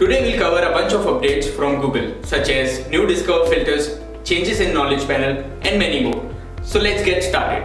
Today we'll cover a bunch of updates from Google, such as new Discover filters, changes in Knowledge Panel, and many more. So let's get started.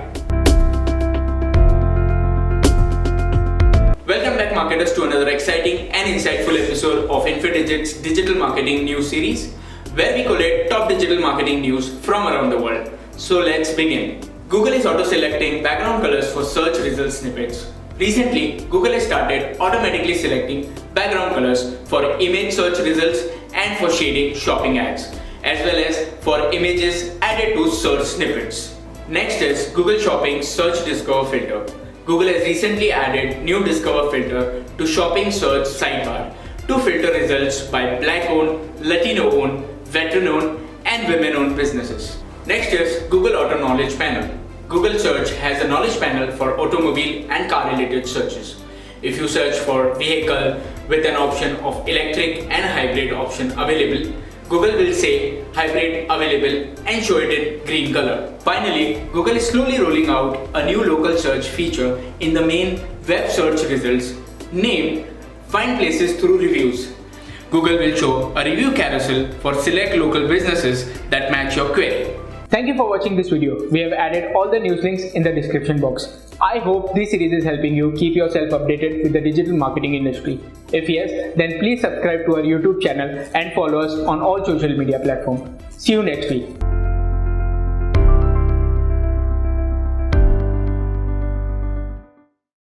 Welcome back marketers to another exciting and insightful episode of Infidigit's Digital Marketing News Series, where we collate top digital marketing news from around the world. So let's begin. Google is auto-selecting background colors for search result snippets. Recently, Google has started automatically selecting background colors for image search results and for shading shopping ads, as well as for images added to search snippets. Next is Google Shopping Search Discover filter. Google has recently added new Discover filter to shopping search sidebar to filter results by Black-owned, Latino-owned, veteran-owned, and women-owned businesses. Next is Google Auto Knowledge Panel. Google Search has a knowledge panel for automobile and car-related searches. If you search for vehicle with an option of electric and hybrid option available, Google will say hybrid available and show it in green color. Finally, Google is slowly rolling out a new local search feature in the main web search results named Find Places Through Reviews. Google will show a review carousel for select local businesses that match your query. Thank you for watching this video. We have added all the news links in the description box. I hope this series is helping you keep yourself updated with the digital marketing industry. If yes, then please subscribe to our YouTube channel and follow us on all social media platforms. See you next week.